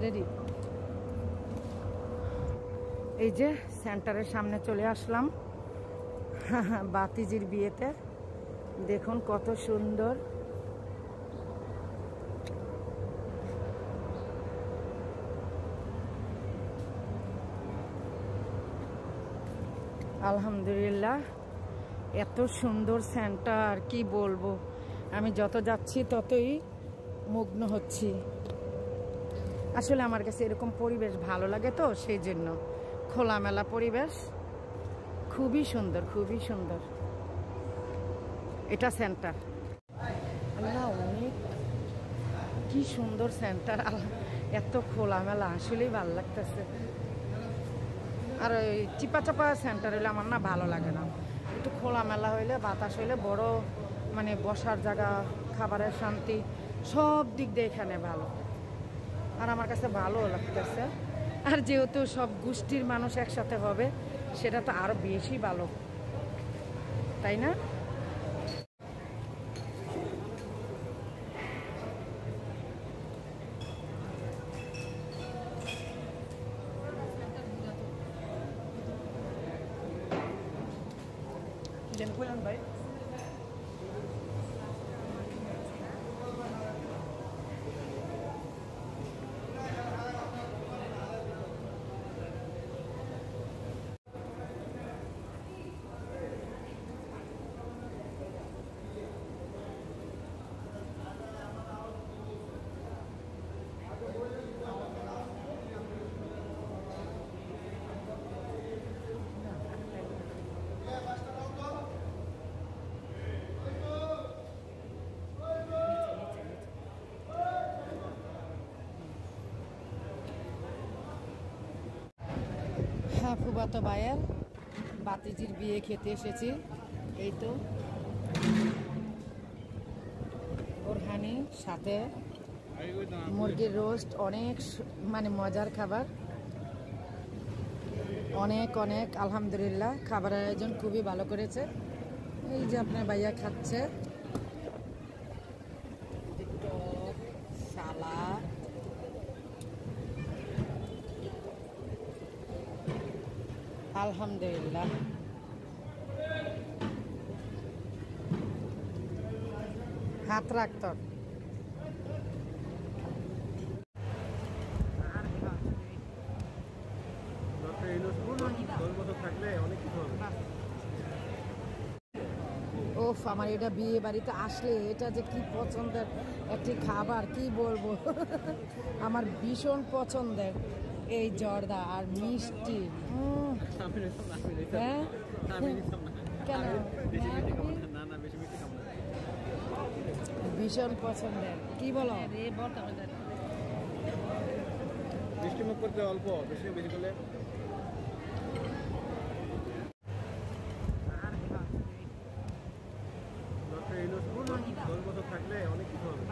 সেন্টারেরই। এই যে সেন্টারের সামনে চলে আসলাম বাতিজির বিয়েতে। দেখুন কত সুন্দর। আলহামদুলিল্লাহ, এত সুন্দর সেন্টার কি বলবো। আমি যত যাচ্ছি ততই মুগ্ধ হচ্ছি। আসলে আমার কাছে এরকম পরিবেশ ভালো লাগে, তো সেই জন্য খোলামেলা পরিবেশ খুবই সুন্দর, খুবই সুন্দর। এটা সেন্টার। আল্লাহ, অনেক কি সুন্দর সেন্টার, এত খোলামেলা, আসলেই ভালো লাগতেছে। আর ওই চিপা চাপা সেন্টার হইলে আমার না ভালো লাগে না। একটু খোলামেলা হইলে, বাতাস হইলে, বড় মানে বসার জায়গা, খাবারের শান্তি, সব দিক দিয়ে এখানে ভালো। আর আমার কাছে ভালো লাগতেছে। আর যেহেতু সব গোষ্ঠীর মানুষ একসাথে হবে, সেটা তো আরো বেশি ভালো, তাই না? ভাই ফুফাতো ভাইয়ের বাতিজির বিয়ে খেতে এসেছি। এই তো বোরহানি, সাথে মুরগির রোস্ট, অনেক মানে মজার খাবার, অনেক অনেক আলহামদুলিল্লাহ। খাবারের আয়োজন খুবই ভালো করেছে। এই যে আপনার ভাইয়া খাচ্ছে সালাদ, আলহামদুলিল্লাহ। হাত রাখত ওফ, আমার এটা বিয়ে বাড়িতে আসলে এটা যে কি পছন্দের একটি খাবার, কি বলবো আমার ভীষণ পছন্দের এই জর্দা আর মিষ্টি। হ্যাঁ, কেন ভীষণ পছন্দের, কি বলো? মিষ্টি মুখ করতে অল্প, বেশি বেশি করলে থাকলে অনেক কিছু হবে।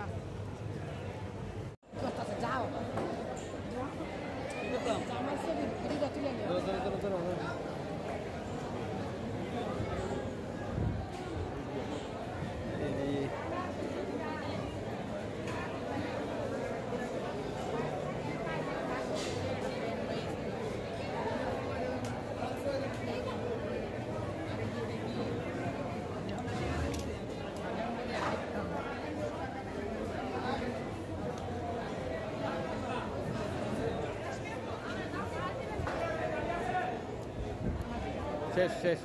যাও শেষ শেষ।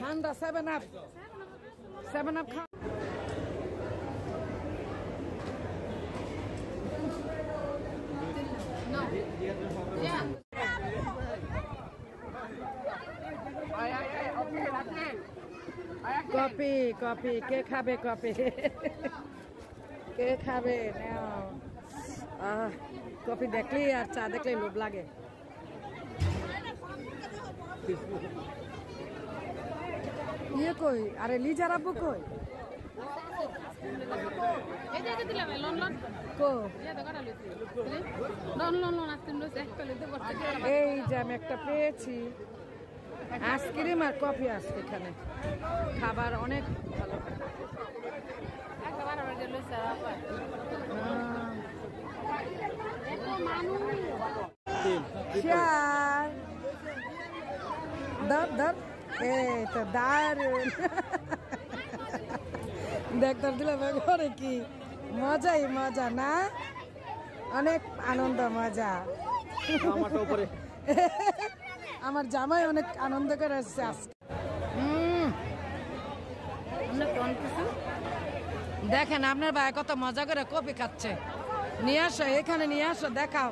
ঠান্ডা 7 আপ, 7 আপ খা। কফি কফি, কে খাবে কফি? কে খাবে? নাও। কফি দেখলেই আর চা দেখলেই লোভ লাগে। ইয়ে কই আরে লিজার আব্বু কই এই যে আমি একটা পেয়েছি আইসক্রিম আর কফি আছে এখানে খাবার অনেক ভালো ধর এই তো দারুন দেখতে দিলাম ঘরে কি মজাই মজা না অনেক আনন্দ মজা আমার জামাই অনেক আনন্দ করে আসছে আজকে দেখেন আপনার ভাই কত মজা করে কফি খাচ্ছে নিয়ে আসো এখানে নিয়ে আসো দেখাও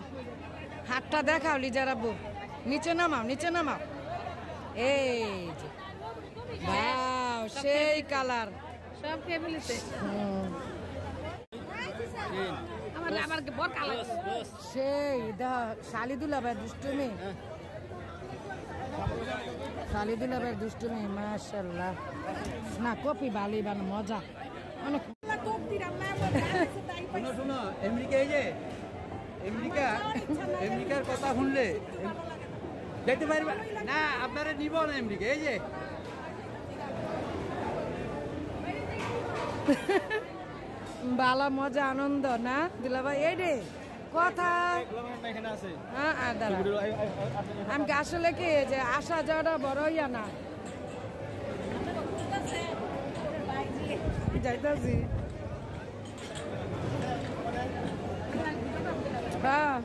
হাতটা দেখাও লিজার আব্বু নিচে নামাও এই যে বাও সেই কালার সব খেয়ে ফেলেছে সেই শালিদুলা ভাই দুষ্টুমি মাশাআল্লাহ না কপি ভালোই বানো মজা অনেক শোনো আমেরিকার কথা শুনলে দেখতে পারবে না আপনারা নিব না আমেরিকা এই যে বালা মজা আনন্দ না দিলা ভাই এই রে কথা আমি আসলে কি যে আসা যাওয়াটা বড় ইয়া না যাইতাছি হ্যাঁ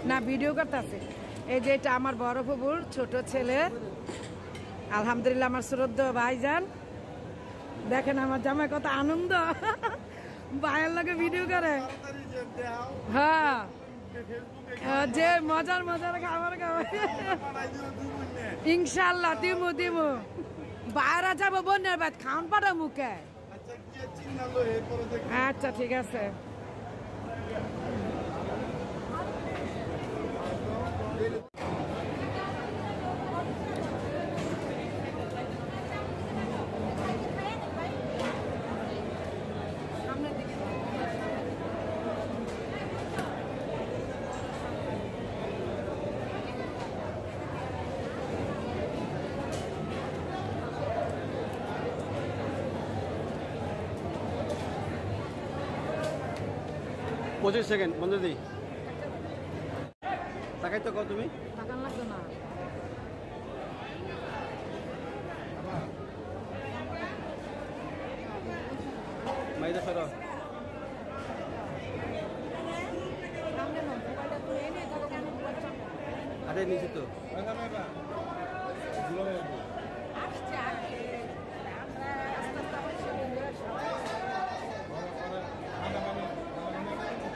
না ভিডিও করতেছে এই যে এটা আমার বড় ফুবুর ছোট ছেলে আলহামদুলিল্লাহ আমার শ্রদ্ধেয় ভাইজান দেখেন আমার জামাই কত আনন্দ ভাইয়ের লগে ভিডিও করে হ্যাঁ যে মজার খাবার ইনশাল্লাহ দিমু বাইরে যাবো বোনের ভাত খাওয়ান পাড়া মুখে আচ্ছা ঠিক আছে পঁচিশ সেকেন্ড বন্ধ দিই তাকাই তো কও তুমি টাকা লাগবে না মাইদা সরো আরে নিচে তো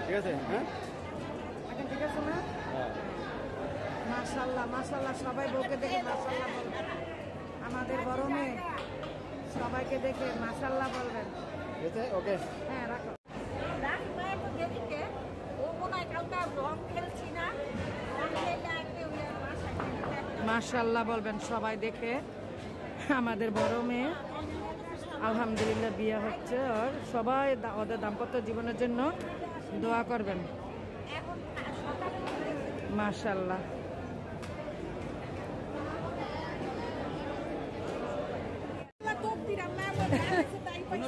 ঠিক আছে হ্যাঁ ঠিক আছে না মাশাআল্লাহ সবাই বউকে দেখে মাশাআল্লাহ বলবেন আমাদের বড় মেয়ে সবাইকে দেখে মাশাআল্লাহ বলবেন ওকে হ্যাঁ রাখো মাশাআল্লাহ বলবেন সবাই দেখে আমাদের বড় মেয়ে আলহামদুলিল্লাহ বিয়ে হচ্ছে আর সবাই ওদের দাম্পত্য জীবনের জন্য দোয়া করবেন মাশাআল্লাহ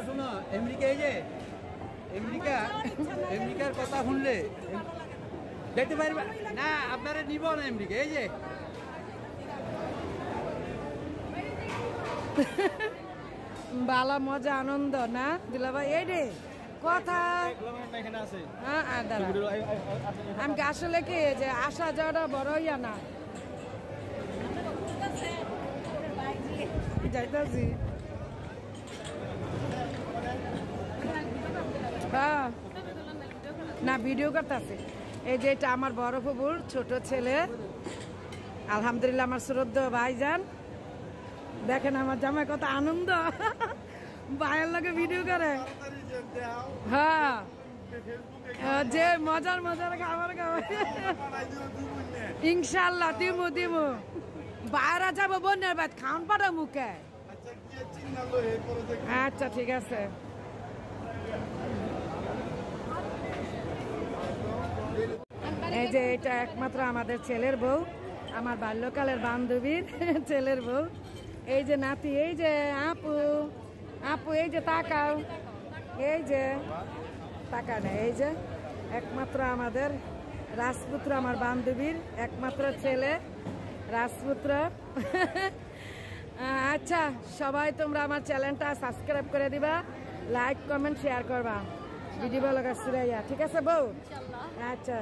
শোনো আমেরিকার কথা শুনলে দেখতে পারবে না আপনারা নিব না আমেরিকা এই যে বালা মজা আনন্দ না দিলা ভাই এই রে কথা আমি আসলে কি যে আসা যাওয়াটা বড় ইয়া না যাইতাছি হ্যাঁ না ভিডিও করতেছে এই যে এটা আমার বড় ফুবুর ছোট ছেলে আলহামদুলিল্লাহ আমার শ্রদ্ধেয় ভাইজান দেখেন আমার জামাই কত আনন্দ ভাইয়ের লগে ভিডিও করে হ্যাঁ যে মজার খাবার ইনশাল্লাহ দিমু বাইরে যাবো বোনের বাদ খাওন পাড়া মুখে আচ্ছা ঠিক আছে এই যে এটা একমাত্র আমাদের ছেলের বউ আমার বাল্যকালের বান্ধবীর ছেলের বউ এই যে নাতি এই যে আপু আপু এই যে তাকাও এই যে টাকা নেই এই যে একমাত্র আমাদের রাজপুত্র আমার বান্ধবীর একমাত্র ছেলে রাজপুত্র আচ্ছা সবাই তোমরা আমার চ্যানেলটা সাবস্ক্রাইব করে দিবা লাইক কমেন্ট শেয়ার করবা ভিডিও ভালো কাছে ঠিক আছে বউ আচ্ছা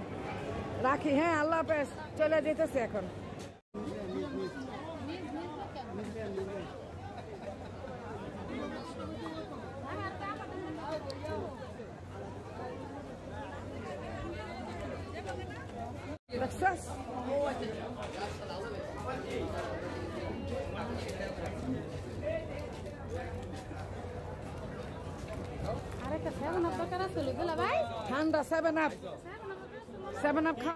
রাখি হ্যাঁ আল্লাহ হাফেজ চলে যেতেছে এখন Gracias. আরেকটা 7 আপ দরকার আছে ভাই ঠান্ডা 7 আপ 7 আপ